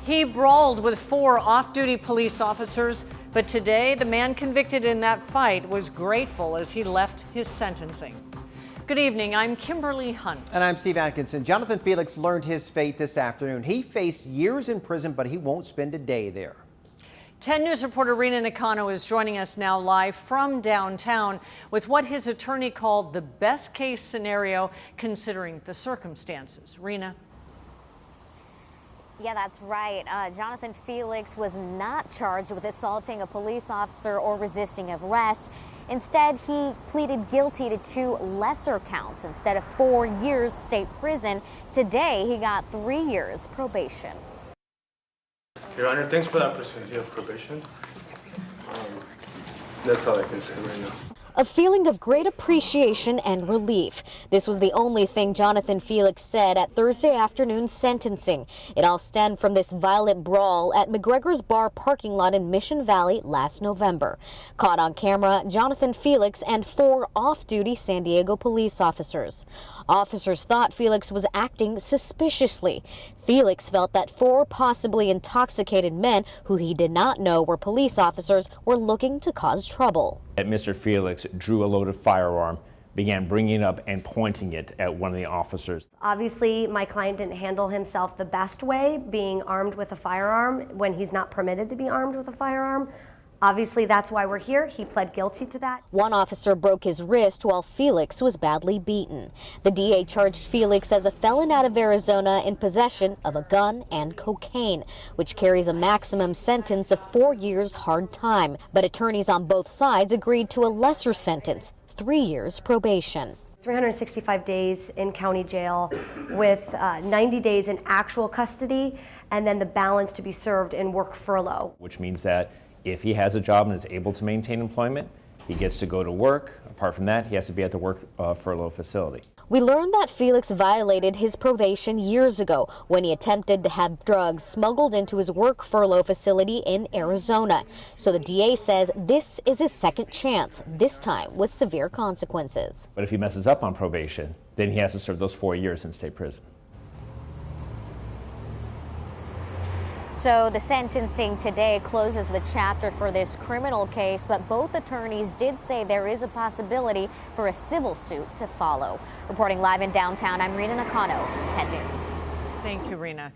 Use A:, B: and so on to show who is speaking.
A: He brawled with 4 off-duty police officers, but today the man convicted in that fight was grateful as he left his sentencing. Good evening, I'm Kimberly Hunt.
B: And I'm Steve Atkinson. Jonathan Felix learned his fate this afternoon. He faced years in prison, but he won't spend a day there.
A: 10 News reporter Rena Nakano is joining us now live from downtown with what his attorney called the best case scenario considering the circumstances. Rena.
C: Yeah, that's right. Jonathan Felix was not charged with assaulting a police officer or resisting arrest. Instead, he pleaded guilty to 2 lesser counts. Instead of 4 years state prison, today he got 3 years probation.
D: Your Honor, thanks for that opportunity of probation. That's all I can say right now.
C: A feeling of great appreciation and relief. This was the only thing Jonathan Felix said at Thursday afternoon's sentencing. It all stemmed from this violent brawl at McGregor's Bar parking lot in Mission Valley last November. Caught on camera, Jonathan Felix and 4 off-duty San Diego police officers. Officers thought Felix was acting suspiciously. Felix felt that 4 possibly intoxicated men who he did not know were police officers were looking to cause trouble.
E: Mr. Felix drew a loaded firearm, began bringing it up and pointing it at one of the officers.
F: Obviously, my client didn't handle himself the best way, being armed with a firearm when he's not permitted to be armed with a firearm. Obviously, that's why we're here. He pled guilty to that.
C: One officer broke his wrist while Felix was badly beaten. The DA charged Felix as a felon out of Arizona in possession of a gun and cocaine, which carries a maximum sentence of 4 years hard time. But attorneys on both sides agreed to a lesser sentence, 3 years probation.
F: 365 days in county jail with 90 days in actual custody, and then the balance to be served in work furlough.
E: Which means that if he has a job and is able to maintain employment, he gets to go to work. Apart from that, he has to be at the work furlough facility.
C: We learned that Felix violated his probation years ago when he attempted to have drugs smuggled into his work furlough facility in Arizona. So the DA says this is his second chance, this time with severe consequences.
E: But if he messes up on probation, then he has to serve those 4 years in state prison.
C: So the sentencing today closes the chapter for this criminal case, but both attorneys did say there is a possibility for a civil suit to follow. Reporting live in downtown, I'm Rena Nakano, 10 News.
A: Thank you, Rena.